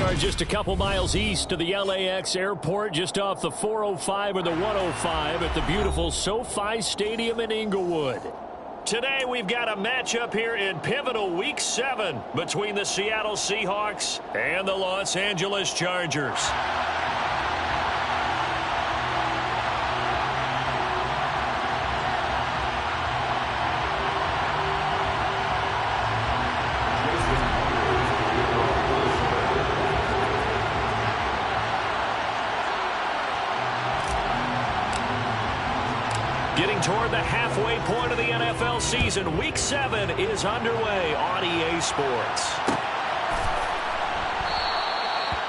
are just a couple miles east of the LAX airport, just off the 405 or the 105 at the beautiful SoFi Stadium in Inglewood. Today we've got a matchup here in pivotal Week 7 between the Seattle Seahawks and the Los Angeles Chargers. Getting toward the halfway point of the NFL season, Week 7 is underway on EA Sports.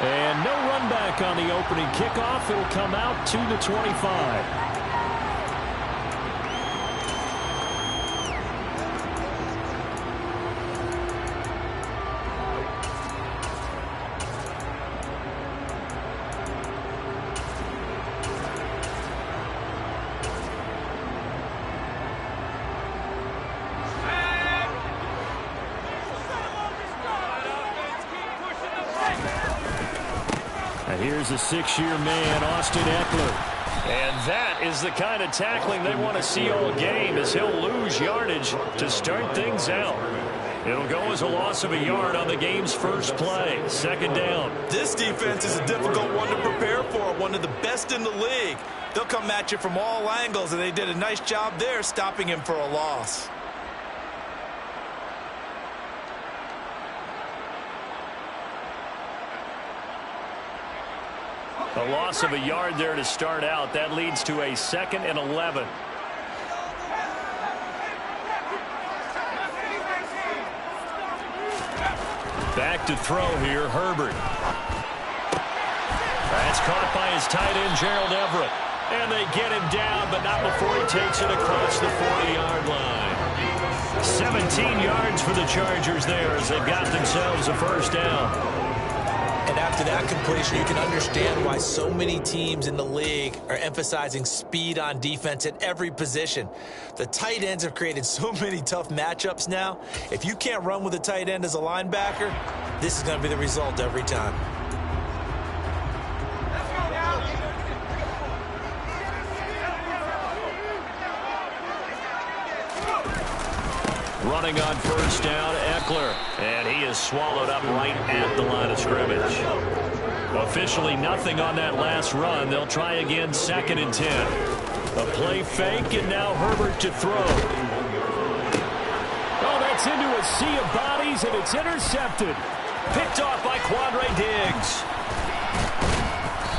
And no run back on the opening kickoff. It'll come out to the 25. Here's a 6-year man, Austin Eckler. And that is the kind of tackling they want to see all game, as he'll lose yardage to start things out. It'll go as a loss of a yard on the game's first play. Second down. This defense is a difficult one to prepare for, one of the best in the league. They'll come at you from all angles, and they did a nice job there stopping him for a loss. A loss of a yard there to start out. That leads to a 2nd and 11. Back to throw here, Herbert. That's caught by his tight end, Gerald Everett. And they get him down, but not before he takes it across the 40-yard line. 17 yards for the Chargers there as they've got themselves a first down. And after that completion, you can understand why so many teams in the league are emphasizing speed on defense at every position. The tight ends have created so many tough matchups now. If you can't run with a tight end as a linebacker, this is going to be the result every time. Running on first down, Eckler. And he is swallowed up right at the line of scrimmage. Officially nothing on that last run. They'll try again, 2nd and 10. A play fake, and now Herbert to throw. Oh, that's into a sea of bodies, and it's intercepted. Picked off by Quandre Diggs.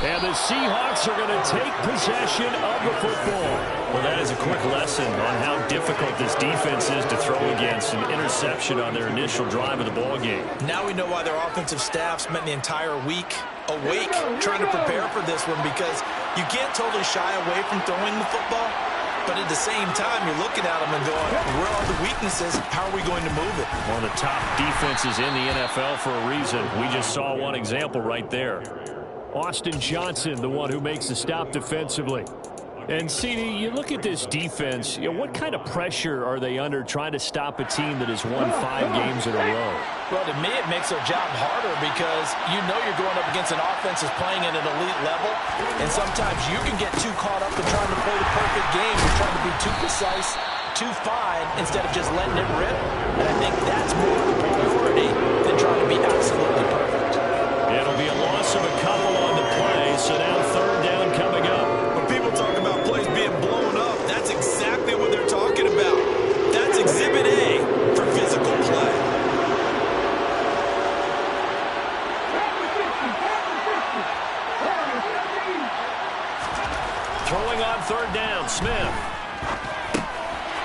And the Seahawks are going to take possession of the football. Well, that is a quick lesson on how difficult this defense is to throw against. An interception on their initial drive of the ball game. Now we know why their offensive staff spent the entire week awake trying to prepare for this one, because you can't totally shy away from throwing the football. But at the same time, you're looking at them and going, where are the weaknesses? How are we going to move it? One of the top defenses in the NFL for a reason. We just saw one example right there. Austin Johnson, the one who makes the stop defensively. And, CD, you look at this defense, what kind of pressure are they under trying to stop a team that has won 5 games in a row? Well, to me, it makes their job harder because you know you're going up against an offense that's playing at an elite level, and sometimes you can get too caught up in trying to play the perfect game. You're trying to be too precise, too fine, instead of just letting it rip. And I think that's more of a priority than trying to be absolutely perfect. It'll be a loss of a couple on the play, so now 3rd down coming up. People talk about plays being blown up. That's exactly what they're talking about. That's Exhibit A for physical play. Throwing on 3rd down, Smith.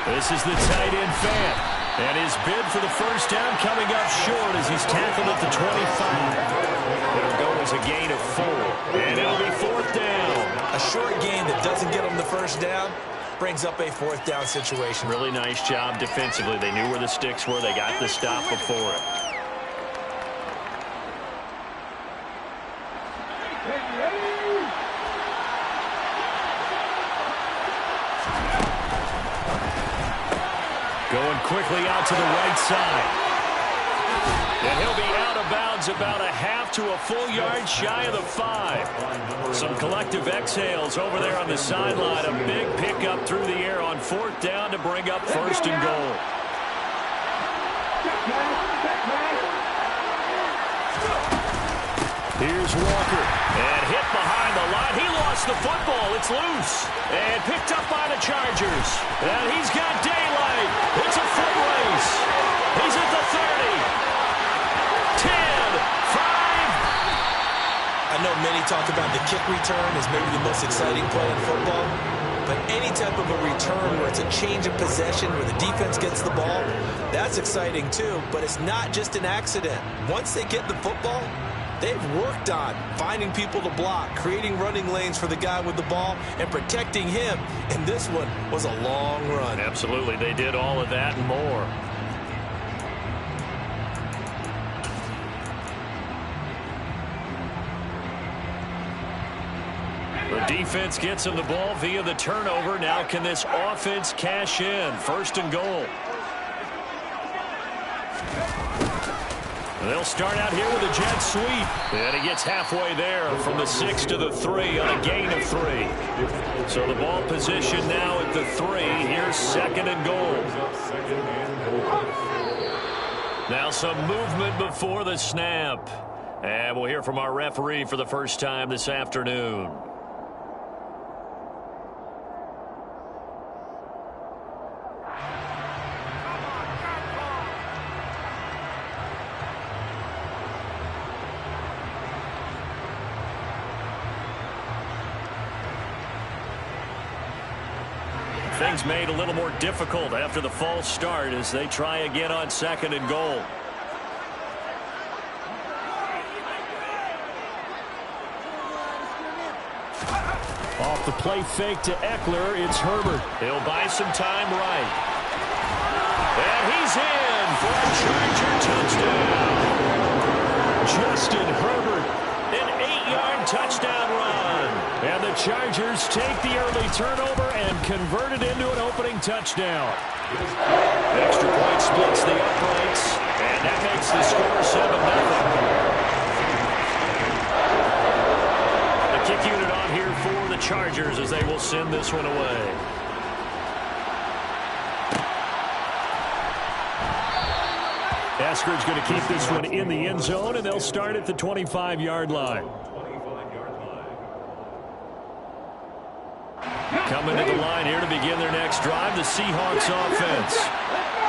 This is the tight end fan. And his bid for the first down coming up short as he's tackled at the 25. It'll go as a gain of 4. And it'll be 4th down. A short gain that doesn't get them the first down brings up a 4th down situation. Really nice job defensively. They knew where the sticks were. They got the stop before it. Going quickly out to the right side. And he'll be out of bounds about a half to a full yard shy of the 5. Some collective exhales over there on the sideline. A big pickup through the air on 4th down to bring up 1st and goal. Here's Walker. And hit behind the line. He lost the football. It's loose. And picked up by the Chargers. And he's got daylight. It's a foot race. He's at the 30. 10, 5. I know many talk about the kick return as maybe the most exciting play in football, but any type of a return where it's a change of possession, where the defense gets the ball, that's exciting too, but it's not just an accident. Once they get the football, they've worked on finding people to block, creating running lanes for the guy with the ball, and protecting him, and this one was a long run. Absolutely, they did all of that and more. The defense gets him the ball via the turnover. Now can this offense cash in? 1st and goal. They'll start out here with a jet sweep. And he gets halfway there from the 6 to the 3 on a gain of 3. So the ball position now at the 3. Here's 2nd and goal. Now some movement before the snap. And we'll hear from our referee for the first time this afternoon. Things made a little more difficult after the false start as they try again on 2nd and goal. Off the play fake to Eckler, it's Herbert. He'll buy some time right. And he's in for a Charger touchdown. Justin Herbert, an 8-yard touchdown run. And the Chargers take the early turnover and convert it into an opening touchdown. Extra point splits the uprights, and that makes the score 7-0. The kick unit on here for the Chargers as they will send this one away. Eskridge going to keep this one in the end zone, and they'll start at the 25-yard line. Coming to the line here to begin their next drive, the Seahawks offense.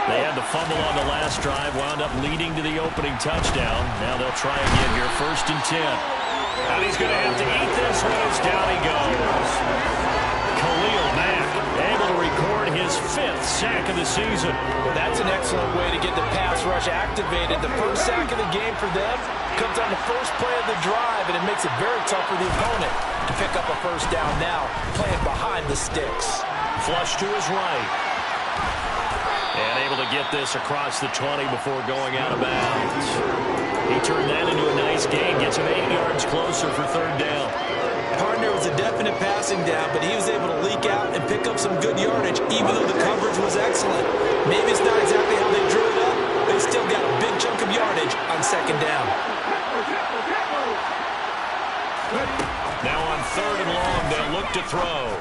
They had the fumble on the last drive, wound up leading to the opening touchdown. Now they'll try again here, 1st and 10. And he's going to have to eat this one as down he goes. Khalil Mack able to record his 5th sack of the season. That's an excellent way to get the pass rush activated. The first sack of the game for them comes on the first play of the drive, and it makes it very tough for the opponent to pick up a 1st down now, playing behind the sticks. Flush to his right. And able to get this across the 20 before going out of bounds. He turned that into a nice gain, gets him 8 yards closer for 3rd down. Partner was a definite passing down, but he was able to leak out and pick up some good yardage, even though the coverage was excellent. Maybe it's not exactly how they drew it up, but he still got a big chunk of yardage on 2nd down. Now on 3rd and long, they'll look to throw.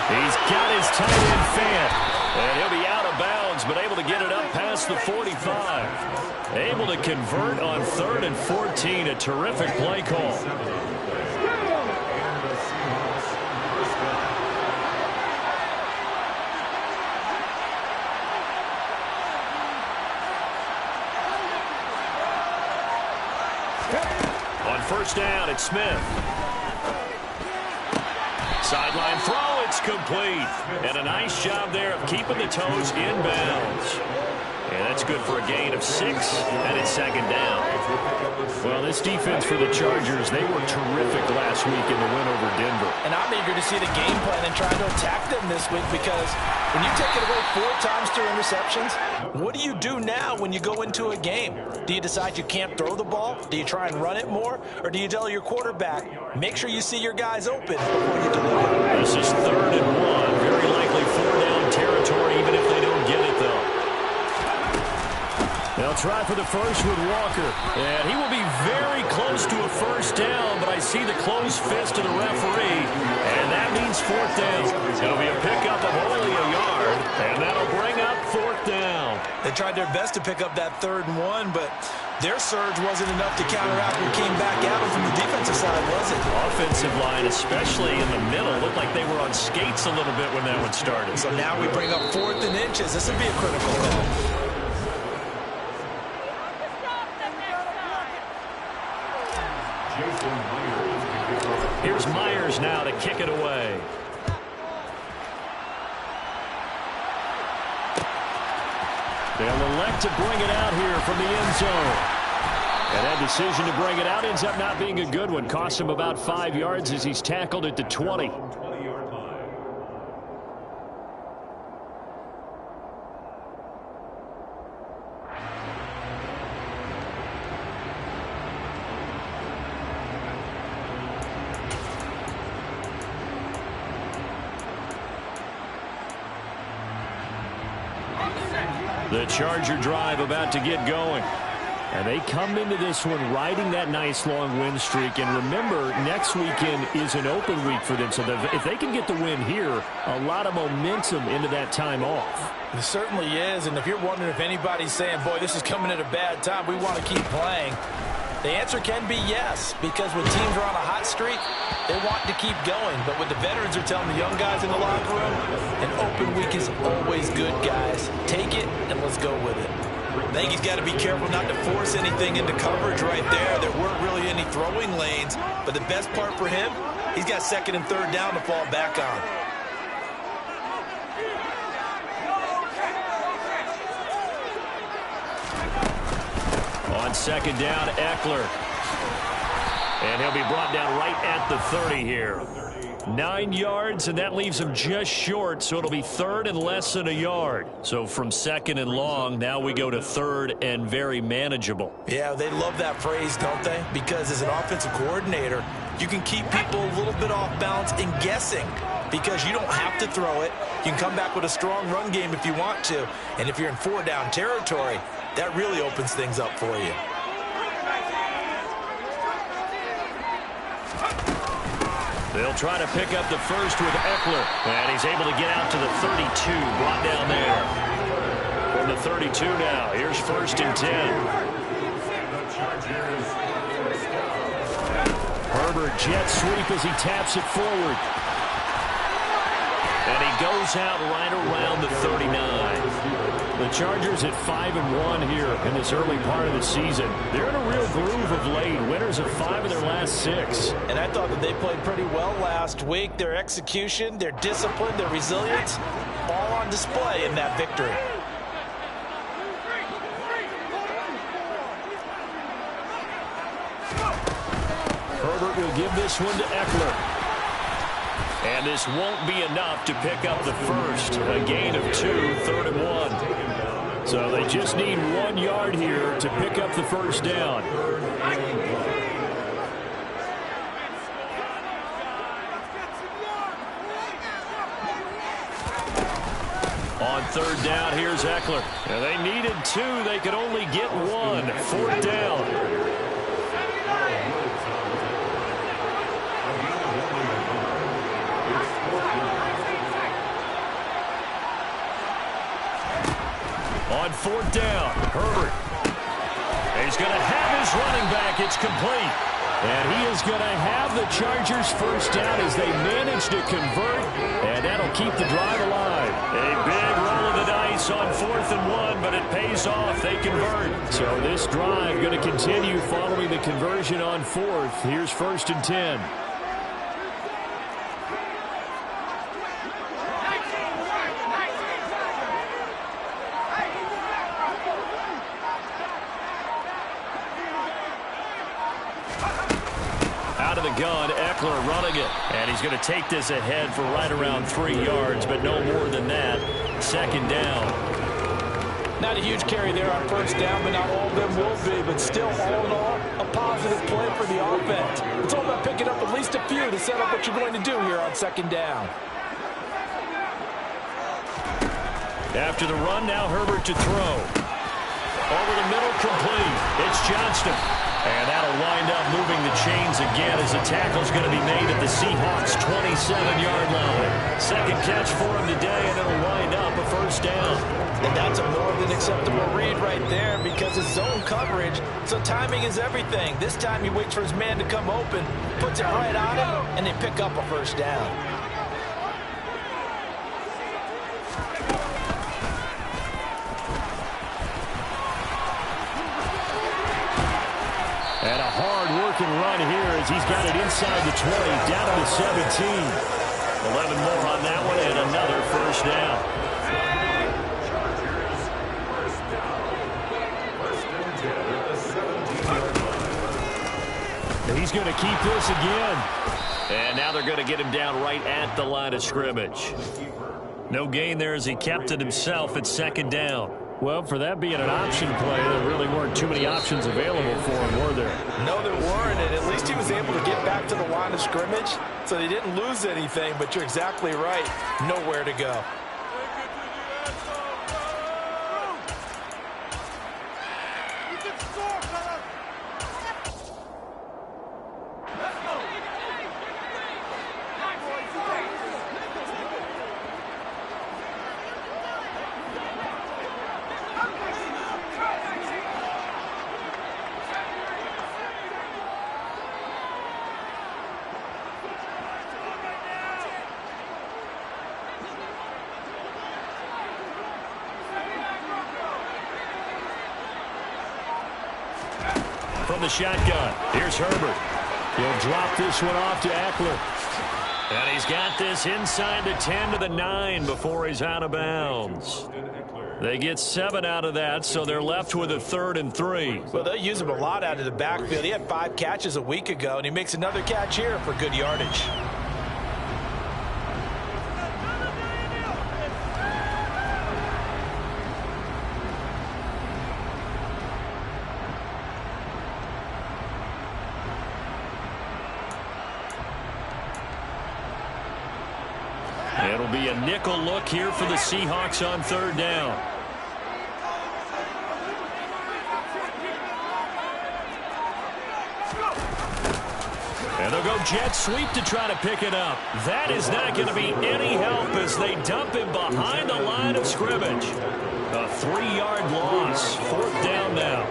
He's got his tight end Fant, and he'll be out of bounds, but able to get it up past the 45. Able to convert on 3rd and 14, a terrific play call. On 1st down, it's Smith. Sideline throw, it's complete. And a nice job there of keeping the toes in bounds. And that's good for a gain of 6, and it's 2nd down. Well, this defense for the Chargers, they were terrific last week in the win over Denver. And I'm eager to see the game plan and try to attack them this week, because when you take it away 4 times through interceptions, what do you do now when you go into a game? Do you decide you can't throw the ball? Do you try and run it more? Or do you tell your quarterback, make sure you see your guys open before you deliver? This is 3rd and 1. Very likely 4 down territory, even if they don't get it, though. They'll They'll try for the first with Walker. And he will be very close to a first down, but I see the closed fist of the referee, and that means fourth down. It'll be a pickup of only a yard, and that'll bring up fourth down. They tried their best to pick up that 3rd and 1, but their surge wasn't enough to counteract what came back at them from the defensive side, was it? Offensive line, especially in the middle, looked like they were on skates a little bit when that one started. So now we bring up 4th and inches. This would be a critical call. Here's Myers now to kick it away. They'll elect to bring it out here from the end zone. And that decision to bring it out ends up not being a good one. Costs him about 5 yards as he's tackled at the 20. The Charger drive about to get going. And they come into this one riding that nice long win streak. And remember, next weekend is an open week for them. So if they can get the win here, a lot of momentum into that time off. It certainly is. And if you're wondering if anybody's saying, boy, this is coming at a bad time, we want to keep playing, the answer can be yes. Because when teams are on a hot streak, they want to keep going. But what the veterans are telling the young guys in the locker room, an open week is always good, guys. Take it and let's go with it. I think he's got to be careful not to force anything into coverage right there. There weren't really any throwing lanes. But the best part for him, he's got 2nd and 3rd down to fall back on. On 2nd down, Eckler. And he'll be brought down right at the 30 here. 9 yards, and that leaves him just short, so it'll be 3rd and less than a yard. So from 2nd and long, now we go to 3rd and very manageable. Yeah, they love that phrase, don't they? Because as an offensive coordinator, you can keep people a little bit off balance and guessing because you don't have to throw it. You can come back with a strong run game if you want to. And if you're in 4-down territory, that really opens things up for you. They'll try to pick up the first with Eckler. And he's able to get out to the 32, brought down there. From the 32 now, here's 1st and 10. Herbert jet sweep as he taps it forward. And he goes out right around the 39. The Chargers at 5-1 here in this early part of the season. They're in a real groove of late. Winners of 5 of their last 6. And I thought that they played pretty well last week. Their execution, their discipline, their resilience, all on display in that victory. Herbert will give this one to Eckler. And this won't be enough to pick up the first. A gain of 2, 3rd and 1. So they just need 1 yard here to pick up the first down. On 3rd down, here's Eckler. And they needed 2. They could only get 1. 4th down. On 4th down, Herbert. He's going to have his running back. It's complete. And he is going to have the Chargers first down as they manage to convert. And that'll keep the drive alive. A big roll of the dice on 4th and 1, but it pays off. They convert. So this drive going to continue following the conversion on 4th. Here's 1st and 10. Out of the gun, Eckler running it. And he's going to take this ahead for right around 3 yards, but no more than that. 2nd down. Not a huge carry there on 1st down, but not all of them will be. But still, all in all, a positive play for the offense. It's all about picking up at least a few to set up what you're going to do here on 2nd down. After the run, now Herbert to throw. Over the middle, complete. It's Johnston. And that'll wind up moving the chains again as the tackle's going to be made at the Seahawks' 27-yard line. Second catch for him today, and it'll wind up a first down. And that's a more than acceptable read right there because it's zone coverage, so timing is everything. This time he waits for his man to come open, puts it right on him, and they pick up a first down. And a hard-working run here as he's got it inside the 20, down to the 17. 11 more on that one, and another first down. He's going to keep this again. And now they're going to get him down right at the line of scrimmage. No gain there as he kept it himself at second down. Well, for that being an option play, there really weren't too many options available for him, were there? No, there weren't, and at least he was able to get back to the line of scrimmage, so they didn't lose anything, but you're exactly right. Nowhere to go. From the shotgun, here's Herbert. He'll drop this one off to Eckler. And he's got this inside the 10 to the 9 before he's out of bounds. They get 7 out of that, so they're left with a 3rd and 3. Well, they use him a lot out of the backfield. He had 5 catches a week ago, and he makes another catch here for good yardage. It'll be a nickel look here for the Seahawks on 3rd down. And they'll go jet sweep to try to pick it up. That is not going to be any help as they dump him behind the line of scrimmage. A 3-yard loss. 4th down now.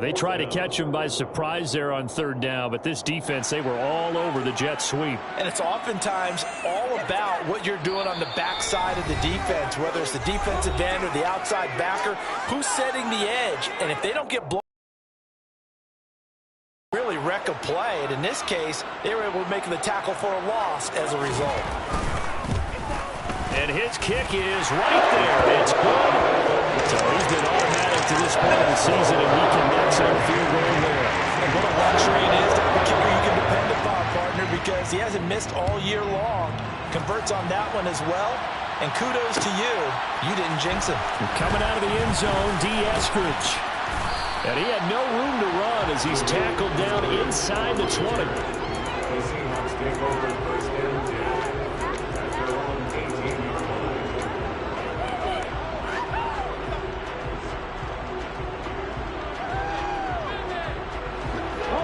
They tried to catch him by surprise there on 3rd down, but this defense, they were all over the jet sweep. And it's oftentimes all about what you're doing on the backside of the defense, whether it's the defensive end or the outside backer, who's setting the edge. And if they don't get blown, really wreck a play. And in this case, they were able to make the tackle for a loss as a result. And his kick is right there. It's good. So he's been automatic to this point of the season, and he connects on the field goal there. And what a luxury it is to have a kicker you can depend upon, partner, because he hasn't missed all year long. Converts on that one as well. And kudos to you. You didn't jinx him. And coming out of the end zone, D. Eskridge. And he had no room to run as he's tackled down inside the 20.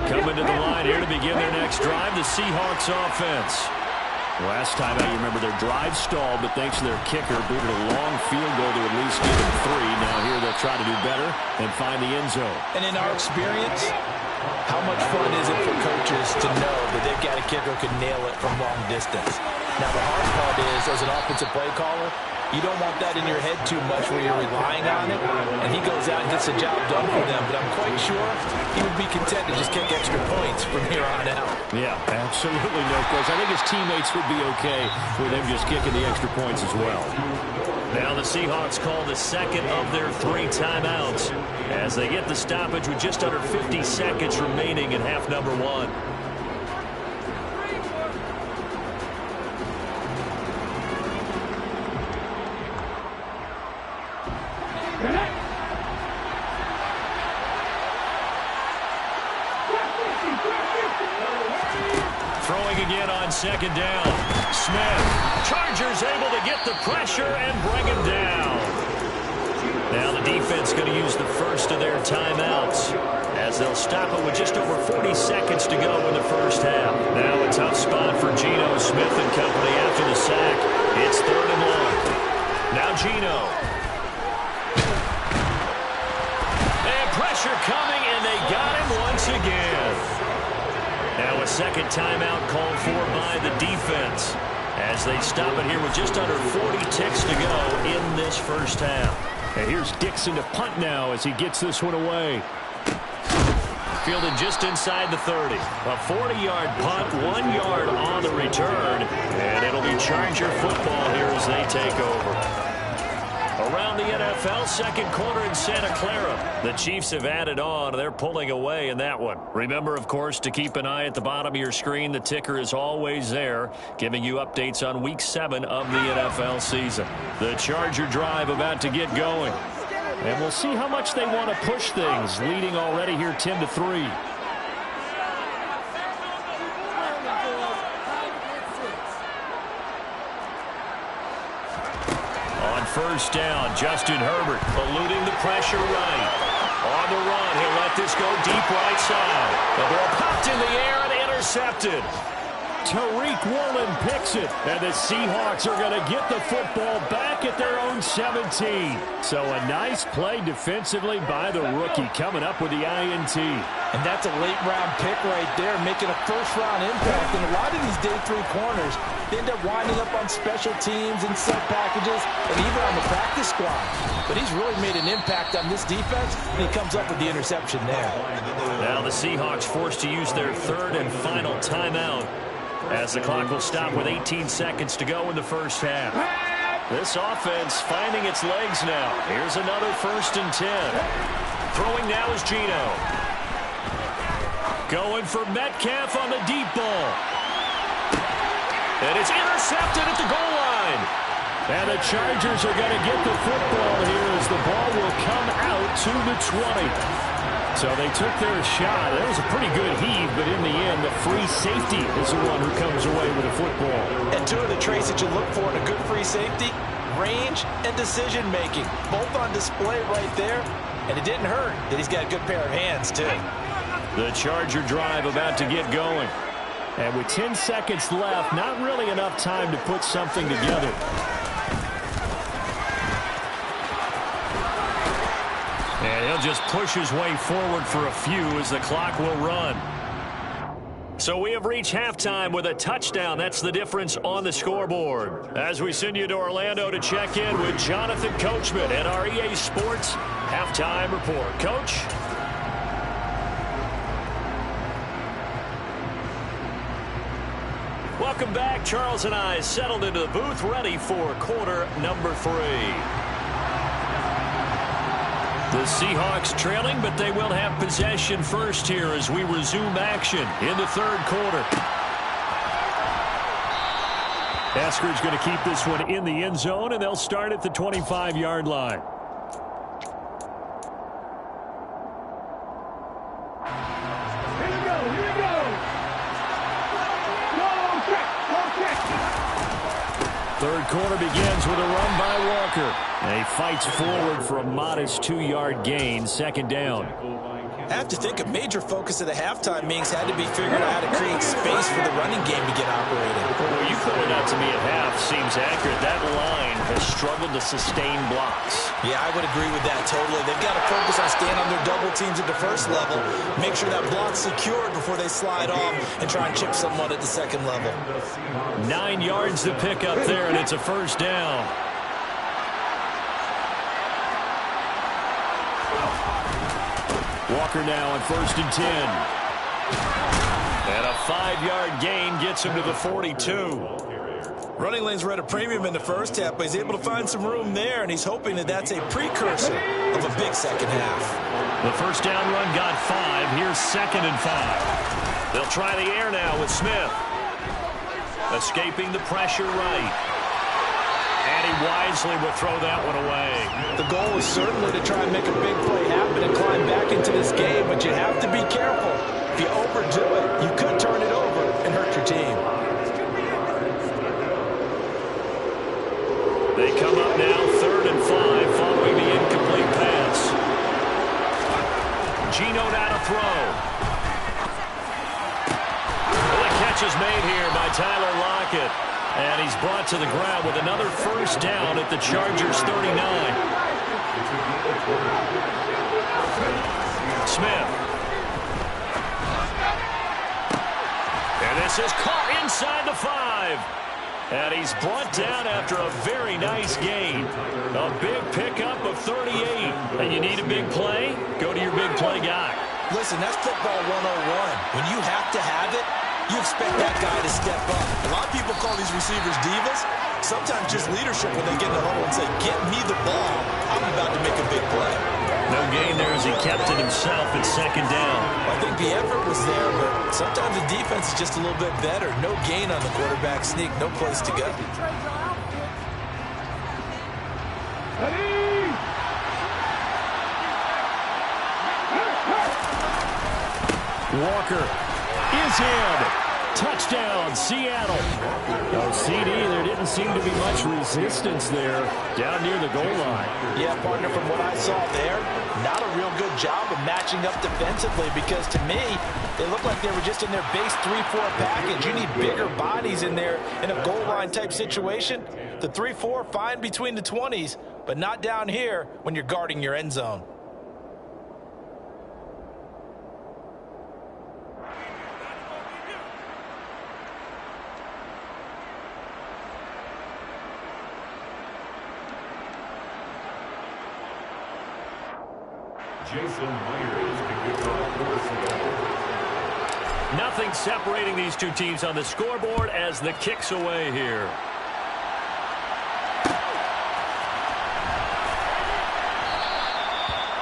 Coming to the line here to begin their next drive, the Seahawks offense. Last time out, you remember their drive stalled, but thanks to their kicker, booted a long field goal to at least give them 3. Now here they'll try to do better and find the end zone. And in our experience, how much fun is it for coaches to know that they've got a kicker who can nail it from long distance? Now the hard part is, as an offensive play caller, you don't want that in your head too much where you're relying on it, and he goes out and gets the job done for them. But I'm quite sure he would be content to just kick extra points from here on out. Yeah, absolutely no question. I think his teammates would be okay with him just kicking the extra points as well. Now the Seahawks call the second of their 3 timeouts as they get the stoppage with just under 50 seconds remaining in half number 1. Throwing again on second down. Smith. Chargers able to get the pressure and bring him down. Now the defense going to use the first of their timeouts as they'll stop it with just over 40 seconds to go in the first half. Now a tough spot for Geno Smith and company after the sack. It's 3rd and long. Now Geno. And pressure coming, and they got him once again. Now a second timeout called for by the defense as they stop it here with just under 40 ticks to go in this first half. And here's Dixon to punt now as he gets this one away. Fielded just inside the 30. A 40-yard punt, 1 yard on the return. And it'll be Charger football here as they take over. Around the NFL, second quarter in Santa Clara. The Chiefs have added on. They're pulling away in that one. Remember, of course, to keep an eye at the bottom of your screen. The ticker is always there, giving you updates on Week 7 of the NFL season. The Charger drive about to get going. And we'll see how much they want to push things, leading already here 10-3. First down, Justin Herbert eluding the pressure right. On the run, he'll let this go deep right side. The ball popped in the air and intercepted. Tariq Woolen picks it, and the Seahawks are going to get the football back at their own 17. So a nice play defensively by the rookie coming up with the INT. And that's a late-round pick right there, making a first-round impact. And a lot of these day 3 corners, they end up winding up on special teams and set packages and even on the practice squad. But he's really made an impact on this defense, and he comes up with the interception there. Now the Seahawks forced to use their 3rd and final timeout as the clock will stop with 18 seconds to go in the first half. This offense finding its legs now. Here's another 1st and 10. Throwing now is Geno. Going for Metcalf on the deep ball. And it's intercepted at the goal line. And the Chargers are going to get the football here as the ball will come out to the 20. So they took their shot. That was a pretty good heave, but in the end, the free safety is the one who comes away with the football. And 2 of the traits that you look for in a good free safety, range and decision-making, both on display right there. And it didn't hurt that he's got a good pair of hands, too. The Charger drive about to get going. And with 10 seconds left, not really enough time to put something together. And he'll just push his way forward for a few as the clock will run. So we have reached halftime with a touchdown. That's the difference on the scoreboard. As we send you to Orlando to check in with Jonathan Coachman at our EA Sports Halftime Report. Coach? Welcome back. Charles and I settled into the booth, ready for quarter number 3. The Seahawks trailing, but they will have possession first here as we resume action in the 3rd quarter. Esker's going to keep this one in the end zone, and they'll start at the 25-yard line. Third quarter begins with a run by Walker. And he fights forward for a modest 2-yard gain, 2nd down. I have to think a major focus of the halftime meetings had to be figuring out how to create space for the running game to get operated. Well, you pointed out to me at half seems accurate. That line has struggled to sustain blocks. Yeah, I would agree with that totally. They've got to focus on staying on their double teams at the first level, make sure that block's secured before they slide off and try and chip someone at the 2nd level. 9 yards to pick up there, and it's a 1st down. Walker now on 1st and 10. And a 5-yard gain gets him to the 42. Running lanes were at a premium in the first half, but he's able to find some room there, and he's hoping that that's a precursor of a big second half. The first down run got 5. Here's 2nd and 5. They'll try the air now with Smith. Escaping the pressure right. And he wisely will throw that one away. The goal is certainly to try and make a big play happen and climb back into this game, but you have to be careful. If you overdo it, you could turn it over and hurt your team. They come up now, 3rd and 5, following the incomplete Geno now to throw. Well, the catch is made here by Tyler Lockett. And he's brought to the ground with another first down at the Chargers' 39. Smith. And this is caught inside the 5. And he's brought down after a very nice gain. A big pickup of 38. And you need a big play? Go to your big play guy. Listen, that's football 101. When you have to have it, you expect that guy to step up. A lot of people call these receivers divas. Sometimes just leadership when they get in the huddle and say, get me the ball. I'm about to make a big play. No gain there as he kept it himself at second down. I think the effort was there, but sometimes the defense is just a little bit better. No gain on the quarterback sneak. No place to go. Walker is in. Touchdown, Seattle. Oh, CD, there didn't seem to be much resistance there down near the goal line. Yeah, partner, from what I saw there, not a real good job of matching up defensively because to me, they looked like they were just in their base 3-4 package. You need bigger bodies in there in a goal line type situation. The 3-4, fine between the 20s, but not down here when you're guarding your end zone. Nothing separating these two teams on the scoreboard as the kick's away here.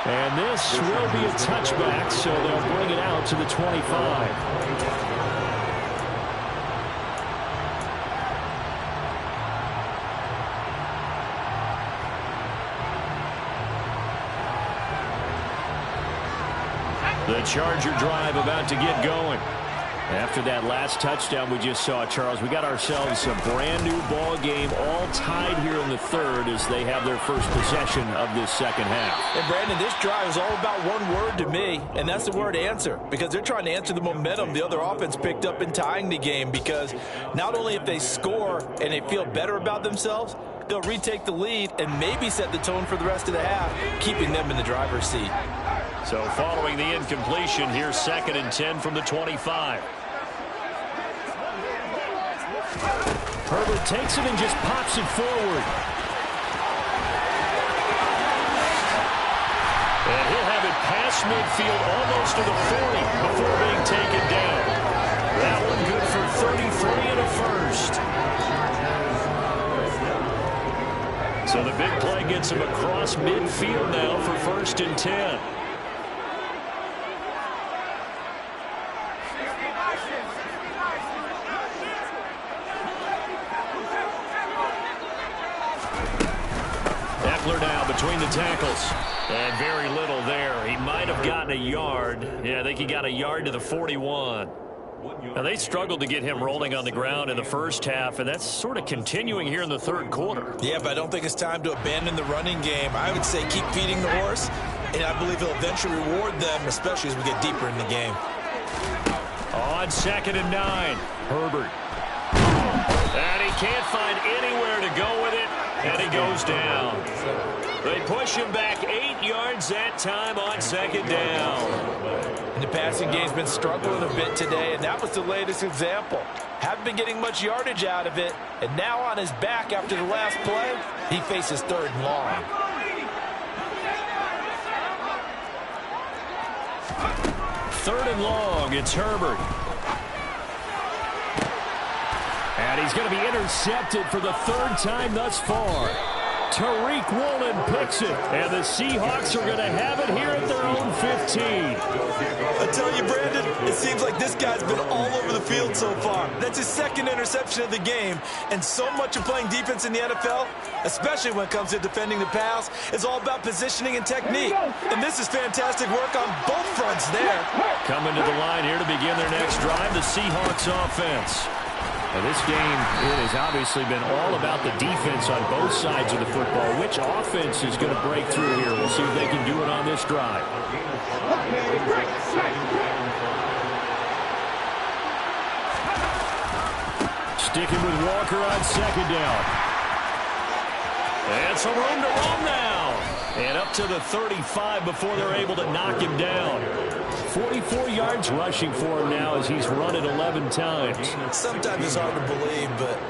And this will be a touchback, so they'll bring it out to the 25. The Charger drive about to get going. After that last touchdown we just saw, Charles, we got ourselves a brand new ball game, all tied here in the third as they have their first possession of this second half. And Brandon, this drive is all about one word to me, and that's the word answer, because they're trying to answer the momentum the other offense picked up in tying the game, because not only if they score and they feel better about themselves, they'll retake the lead and maybe set the tone for the rest of the half, keeping them in the driver's seat. So following the incompletion, here's 2nd and 10 from the 25. Herbert takes it and just pops it forward. And he'll have it past midfield almost to the 40 before being taken down. That one good for 33 and a first. So the big play gets him across midfield now for 1st and 10. Now between the tackles. And very little there. He might have gotten a yard. Yeah, I think he got a yard to the 41. Now, they struggled to get him rolling on the ground in the first half, and that's sort of continuing here in the third quarter. Yeah, but I don't think it's time to abandon the running game. I would say keep feeding the horse, and I believe he'll eventually reward them, especially as we get deeper in the game. On 2nd and 9, Herbert. And he can't find anywhere to go with it, and he goes down. They push him back 8 yards that time on 2nd down. And the passing game's been struggling a bit today, and that was the latest example. Haven't been getting much yardage out of it, and now on his back after the last play, he faces 3rd and long. Third and long, it's Herbert. And he's going to be intercepted for the 3rd time thus far. Tariq Woolen picks it, and the Seahawks are going to have it here at their own 15. I tell you, Brandon, it seems like this guy's been all over the field so far. That's his 2nd interception of the game, and so much of playing defense in the NFL, especially when it comes to defending the pass, is all about positioning and technique. And this is fantastic work on both fronts there. Coming to the line here to begin their next drive, the Seahawks offense. Now, this game, it has obviously been all about the defense on both sides of the football. Which offense is going to break through here? We'll see if they can do it on this drive. Sticking with Walker on second down. And some room to roam now. And up to the 35 before they're able to knock him down. 44 yards rushing for him now as he's run it 11 times. Sometimes it's hard to believe, but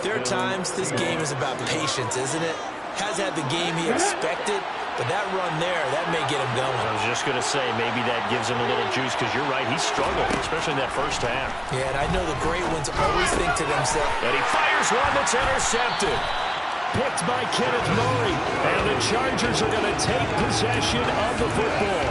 there are times this game is about patience, isn't it? Has had the game he expected, but that run there, that may get him going. I was just going to say, maybe that gives him a little juice, because you're right, he struggled, especially in that first half. Yeah, and I know the great ones always think to themselves. And he fires one that's intercepted. Picked by Kenneth Murray. And the Chargers are going to take possession of the football.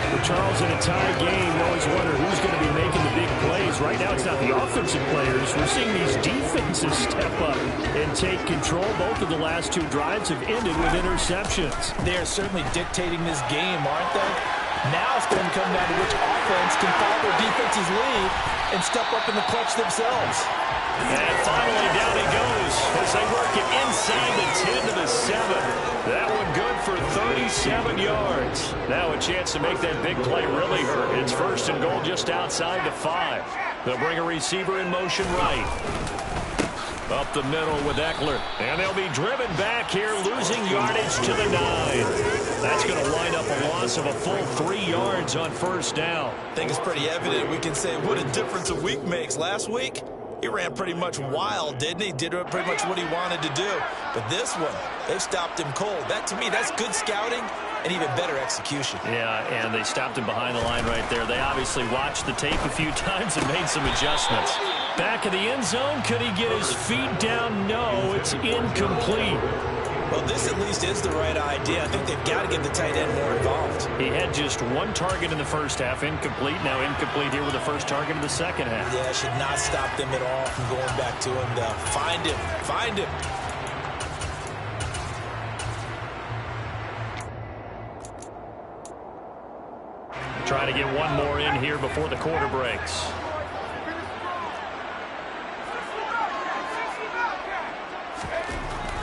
For Charles, in a tie game, you always wonder who's going to be making the big plays. Right now, it's not the offensive players. We're seeing these defenses step up and take control. Both of the last two drives have ended with interceptions. They are certainly dictating this game, aren't they? Now it's going to come down to which offense can follow their defense's lead and step up in the clutch themselves. And finally, down he goes as they work it inside the 10 to the 7. That one good for 37 yards. Now a chance to make that big play really hurt. It's first and goal just outside the 5. They'll bring a receiver in motion right. Up the middle with Eckler. And they'll be driven back here, losing yardage to the 9. That's going to wind up a loss of a full 3 yards on first down. I think it's pretty evident. We can say what a difference a week makes. Last week, he ran pretty much wild, didn't he? Did pretty much what he wanted to do. But this one, they've stopped him cold. That, to me, that's good scouting and even better execution. Yeah, and they stopped him behind the line right there. They obviously watched the tape a few times and made some adjustments. Back of the end zone, could he get his feet down? No, it's incomplete. Well, this at least is the right idea. I think they've got to get the tight end more involved. He had just one target in the first half, incomplete. Now incomplete here with the first target in the second half. Yeah, should not stop them at all from going back to him. Find him. Find him. Trying to get one more in here before the quarter breaks.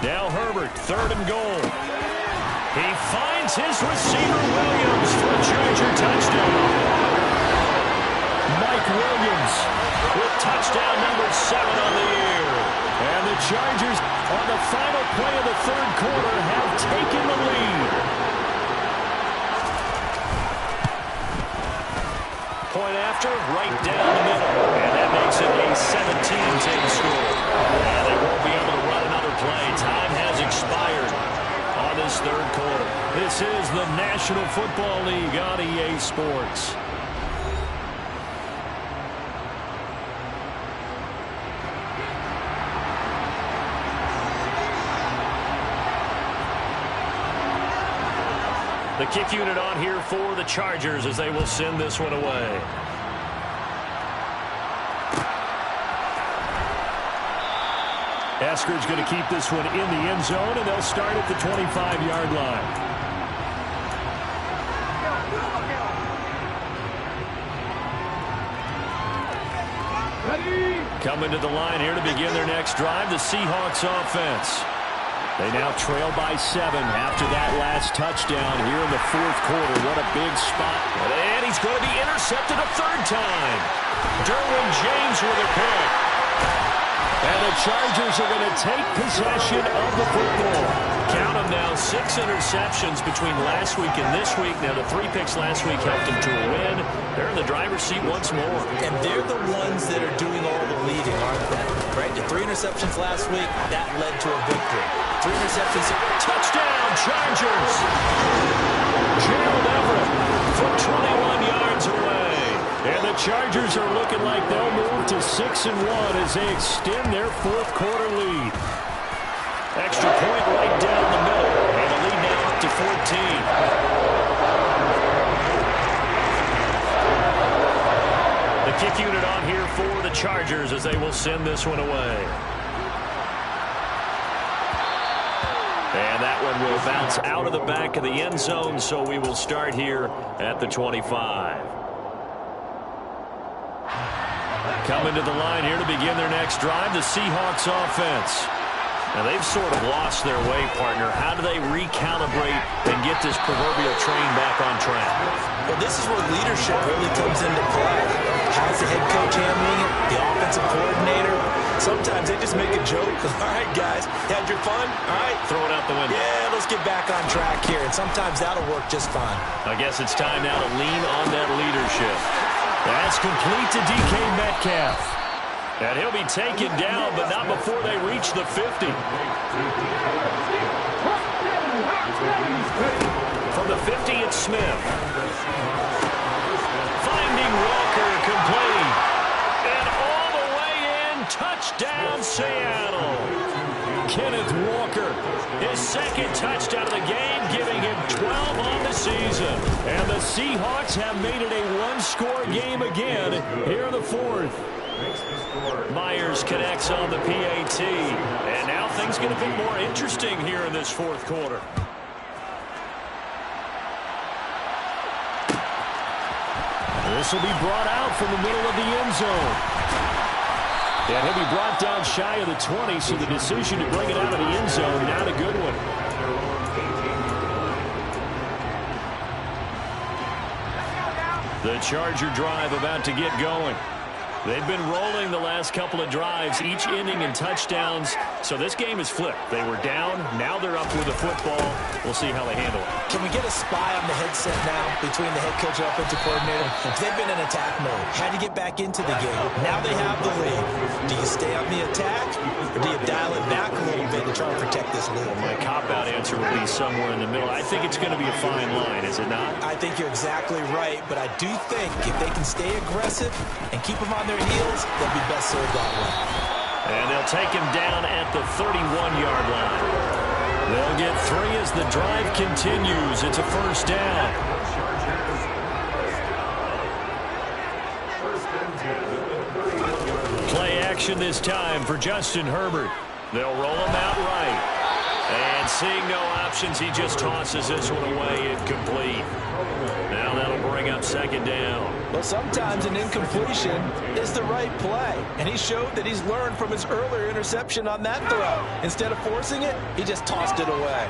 Now Herbert, third and goal. He finds his receiver, Williams, for a Charger touchdown. Mike Williams with touchdown number 7 on the year. And the Chargers, on the final play of the third quarter, have taken the lead. Point after, right down the middle. And that makes it a 17-10 score. And they won't be able to run another play. Time has expired on this third quarter. This is the National Football League on EA Sports. The kick unit on here for the Chargers as they will send this one away. Esker's going to keep this one in the end zone, and they'll start at the 25-yard line. Coming to the line here to begin their next drive, the Seahawks offense. They now trail by 7 after that last touchdown here in the fourth quarter. What a big spot. And he's going to be intercepted a third time. Derwin James with a pick. And the Chargers are going to take possession of the football. Count them now, 6 interceptions between last week and this week. Now, the 3 picks last week helped them to a win. They're in the driver's seat once more. And they're the ones that are doing all the leading, aren't they? Right? The 3 interceptions last week, that led to a victory. 3 interceptions. Touchdown, Chargers. Gerald Everett from 21 yards away. And the Chargers are looking like they'll move to 6-1 as they extend their fourth quarter lead. Extra point right down the middle. And the lead now up to 14. The kick unit on here for the Chargers as they will send this one away. And that one will bounce out of the back of the end zone, so we will start here at the 25. Coming to the line here to begin their next drive, the Seahawks offense. Now, they've sort of lost their way, partner. How do they recalibrate and get this proverbial train back on track? Well, this is where leadership really comes into play. How's the head coach handling it? The offensive coordinator? Sometimes they just make a joke. All right, guys, had your fun? All right. Throw it out the window. Yeah, let's get back on track here. And sometimes that'll work just fine. I guess it's time now to lean on that leadership. That's complete to DK Metcalf. And he'll be taken down, but not before they reach the 50. From the 50, it's Smith. Finding Walker, complete. And all the way in, touchdown Seattle. Kenneth Walker, his second touchdown of the game, giving him 12 on the season. And the Seahawks have made it a one-score game again here in the fourth. Myers connects on the PAT. And now things get a bit more interesting here in this fourth quarter. This will be brought out from the middle of the end zone. And he'll be brought down shy of the 20, so the decision to bring it out of the end zone, not a good one. The Charger drive about to get going. They've been rolling the last couple of drives, each inning in touchdowns. So this game is flipped. They were down. Now they're up with the football. We'll see how they handle it. Can we get a spy on the headset now between the head coach and offensive coordinator? They've been in attack mode. Had to get back into the game. Now they have the lead. Do you stay on the attack, or do you dial it back a little bit to try and protect this lead? Well, my cop-out answer would be somewhere in the middle. I think it's going to be a fine line, is it not? I think you're exactly right, but I do think if they can stay aggressive and keep them on their heels, they'll be best served that way. And they'll take him down at the 31-yard line. They'll get 3 as the drive continues. It's a first down. Play action this time for Justin Herbert. They'll roll him out right. And seeing no options, he just tosses this one away incomplete. Now that'll bring up second down. Well, sometimes an incompletion is the right play. And he showed that he's learned from his earlier interception on that throw. Instead of forcing it, he just tossed it away.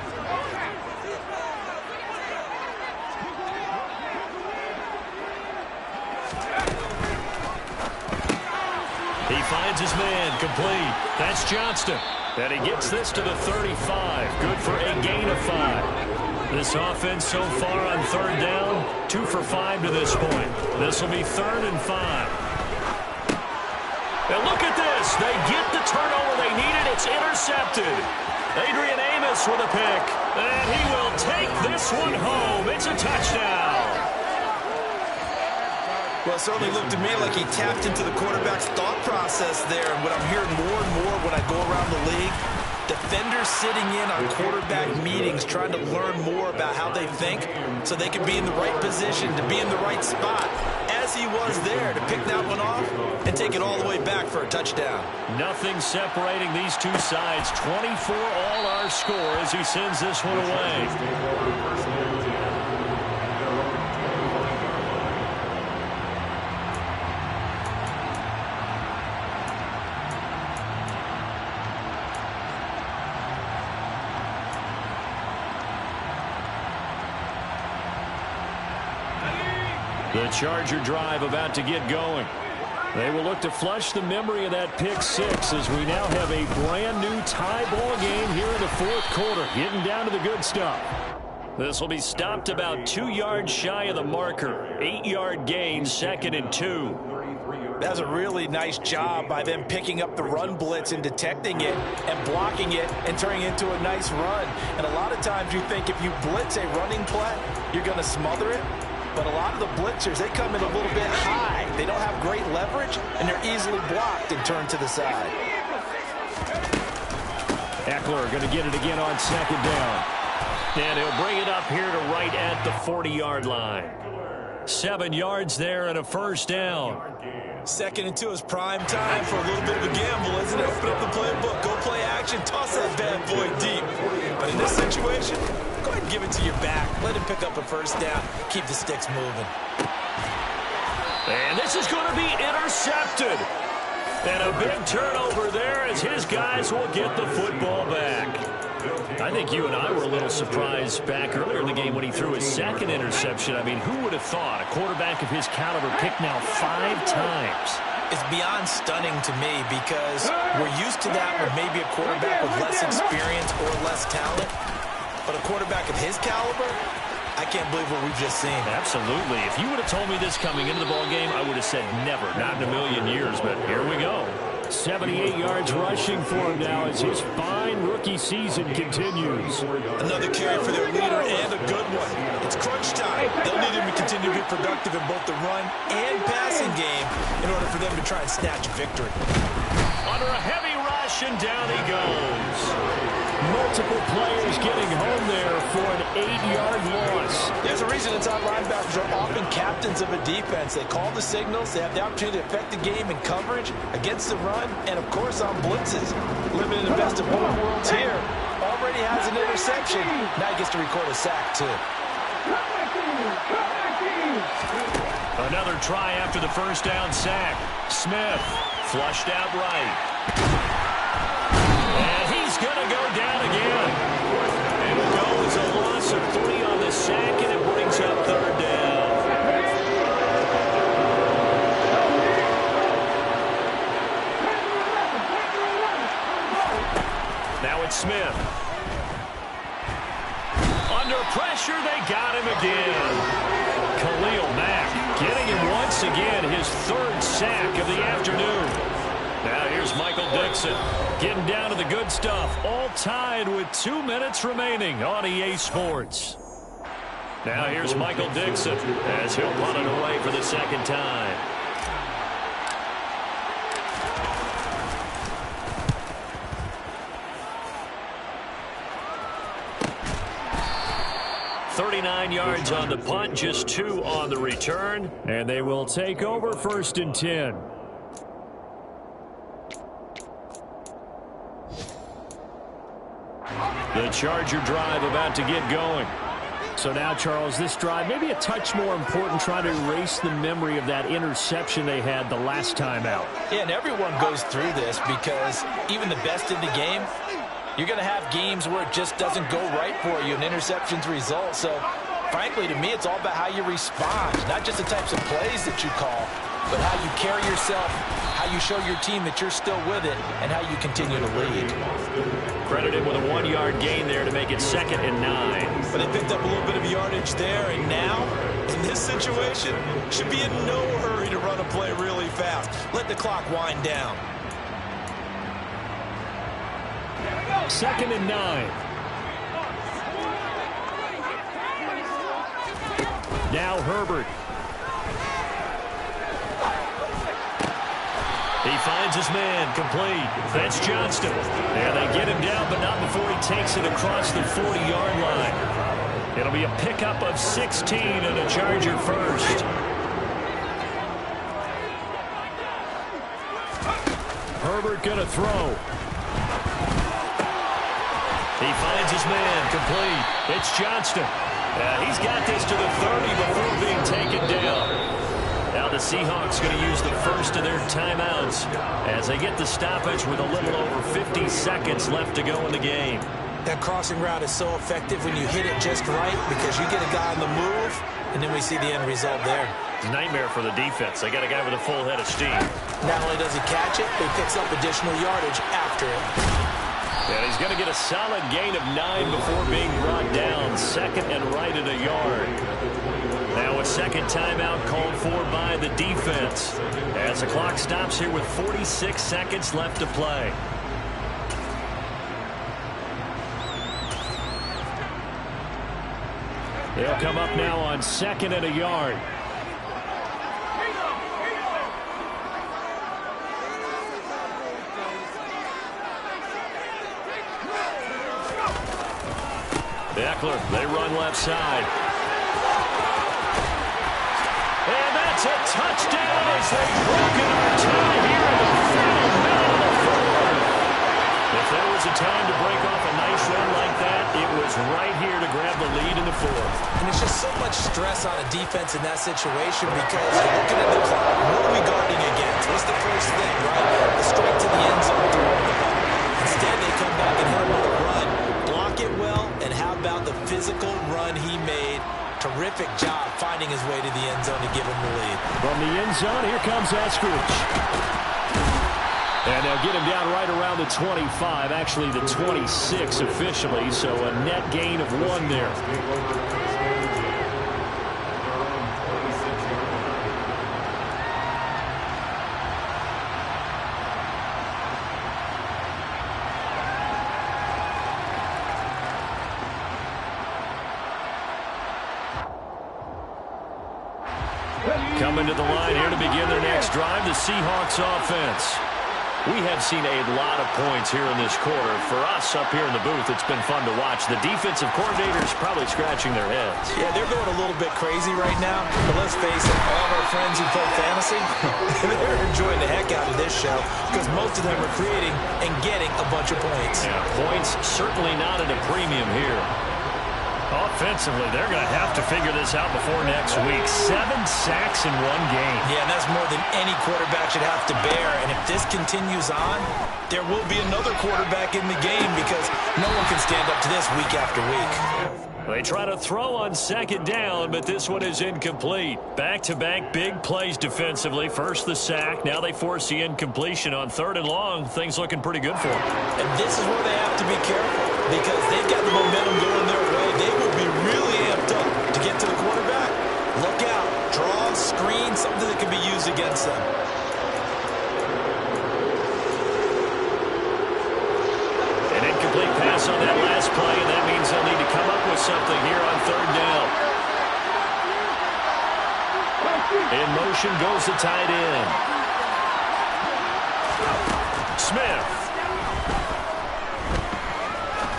He finds his man, complete. That's Johnston. And he gets this to the 35. Good for a gain of 5. This offense so far on third down, 2 for 5 to this point. This will be 3rd and 5. And look at this. They get the turnover they needed. It's intercepted. Adrian Amos with a pick. And he will take this one home. It's a touchdown. Well, it certainly looked to me like he tapped into the quarterback's thought process there. And what I'm hearing more and more when I go around the league, defenders sitting in on quarterback meetings trying to learn more about how they think so they can be in the right position, to be in the right spot, as he was there to pick that one off and take it all the way back for a touchdown. Nothing separating these two sides. 24 all our score as he sends this one away. The Charger drive about to get going. They will look to flush the memory of that pick 6 as we now have a brand new tie ball game here in the fourth quarter, getting down to the good stuff. This will be stopped about 2 yards shy of the marker. 8-yard gain, 2nd and 2. That's a really nice job by them picking up the run blitz and detecting it and blocking it and turning it into a nice run. And a lot of times you think if you blitz a running play, you're going to smother it. But a lot of the blitzers, they come in a little bit high. They don't have great leverage, and they're easily blocked and turned to the side. Eckler going to get it again on 2nd down. And he'll bring it up here to right at the 40-yard line. 7 yards there and a first down. 2nd and 2 is prime time for a little bit of a gamble, isn't it? Open up the playbook, go play action, toss that bad boy deep. But in this situation, go ahead and give it to your back. Let him pick up a first down. Keep the sticks moving. And this is going to be intercepted. And a big turnover there as his guys will get the football back. I think you and I were a little surprised back earlier in the game when he threw his second interception. I mean, who would have thought a quarterback of his caliber picked now 5 times? It's beyond stunning to me because we're used to that with maybe a quarterback with less experience or less talent. But a quarterback of his caliber, I can't believe what we've just seen. Absolutely. If you would have told me this coming into the ball game, I would have said never, not in a million years. But here we go. 78 yards rushing for him now as his fine rookie season continues. Another carry for their leader and a good one. It's crunch time. They'll need him to continue to be productive in both the run and passing game in order for them to try and snatch a victory. Under a heavy rush, and down he goes. Multiple players getting home there for an 8-yard loss. There's a reason inside linebackers are often captains of a defense. They call the signals. They have the opportunity to affect the game in coverage, against the run, and, of course, on blitzes. Living in the best of both worlds here. Already has an interception. Now he gets to record a sack, too. Another try after the first down sack. Smith flushed out right. And he's going to go down again. It'll go as a loss of 3 on the sack, and it brings up 3rd down. Now it's Smith. Under pressure, they got him again. Khalil Mack getting him once again, his 3rd sack of the afternoon. Now here's Michael Dixon getting down to the good stuff. All tied with 2 minutes remaining on EA Sports. Now here's Michael Dixon as he'll punt it away for the 2nd time. "39 yards on the punt, just 2 on the return, and they will take over 1st and 10. The Charger drive about to get going. So now, Charles, this drive maybe a touch more important, trying to erase the memory of that interception they had the last time out. Yeah, and everyone goes through this because even the best in the game, you're going to have games where it just doesn't go right for you, and interceptions result. So, frankly, to me, it's all about how you respond, not just the types of plays that you call, but how you carry yourself, how you show your team that you're still with it, and how you continue to lead. Credited with a 1-yard gain there to make it 2nd and 9. But they picked up a little bit of yardage there, and now, in this situation, should be in no hurry to run a play really fast. Let the clock wind down. 2nd and 9. Now Herbert. He finds his man, complete. That's Johnston. And they get him down, but not before he takes it across the 40-yard line. It'll be a pickup of 16 and a Charger first. Herbert going to throw. He finds his man, complete. It's Johnston. He's got this to the 30 before being taken down. Now the Seahawks going to use the first of their timeouts as they get the stoppage with a little over 50 seconds left to go in the game. That crossing route is so effective when you hit it just right because you get a guy on the move, and then we see the end result there. Nightmare for the defense. They got a guy with a full head of steam. Not only does he catch it, but he picks up additional yardage after it. And he's going to get a solid gain of 9 before being brought down. 2nd and right at a yard. Now a 2nd timeout called for by the defense as the clock stops here with 46 seconds left to play. They'll come up now on 2nd and a yard. Eckler, they run left side. And that's a touchdown as they've broken our tie here in the final minute of the 4th. If there was a time to break off a nice run like that, it was right here to grab the lead in the fourth. And it's just so much stress on a defense in that situation because you're looking at the clock. What are we guarding against? What's the first thing, right? The straight to the end zone throwing the ball. Instead, they come back and hit him with a run. Block it well, and how about the physical run he made? Terrific job finding his way to the end zone to give him the lead. From the end zone, here comes Eskridge. And they'll get him down right around the 25, actually the 26 officially, so a net gain of 1 there. Coming to the line here to begin their next drive, the Seahawks offense. We have seen a lot of points here in this quarter. For us up here in the booth, it's been fun to watch. The defensive coordinators probably scratching their heads. Yeah, they're going a little bit crazy right now. But let's face it, all of our friends who play fantasy, they're enjoying the heck out of this show because most of them are creating and getting a bunch of points. Yeah, points certainly not at a premium here. Offensively, they're going to have to figure this out before next week. 7 sacks in 1 game. Yeah, and that's more than any quarterback should have to bear. And if this continues on, there will be another quarterback in the game because no one can stand up to this week after week. They try to throw on second down, but this one is incomplete. Back-to-back big plays defensively. First the sack. Now they force the incompletion on 3rd and long. Things looking pretty good for them. And this is where they have to be careful because they've got the momentum going their way. They will be really amped up to get to the quarterback. Look out. Draw, screen, something that can be used against them. An incomplete pass on that last play, and that means they'll need to come up with something here on 3rd down. In motion goes the tight end. Smith.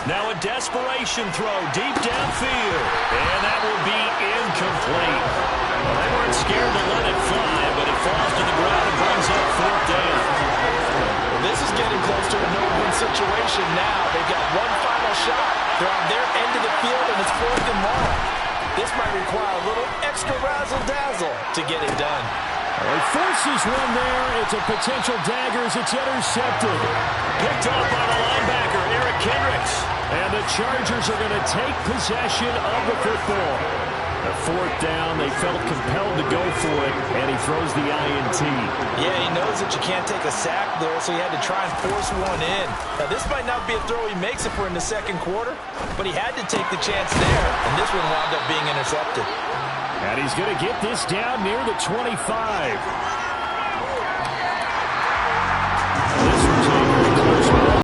Now a desperation throw deep downfield. And that will be incomplete. Well, they weren't scared to let it fly, but it falls to the ground and brings up 4th down. Well, this is getting close to a no-win situation now. They've got one final shot. They're on their end of the field, and it's 4th and long. This might require a little extra razzle-dazzle to get it done. He forces one there. It's a potential dagger as it's intercepted. Picked off by the linebacker, Eric Kendricks. And the Chargers are going to take possession of the football. The 4th down, they felt compelled to go for it, and he throws the INT. Yeah, he knows that you can't take a sack there, so he had to try and force one in. Now, this might not be a throw he makes if we're in the 2nd quarter, but he had to take the chance there, and this one wound up being intercepted. And he's going to get this down near the 25.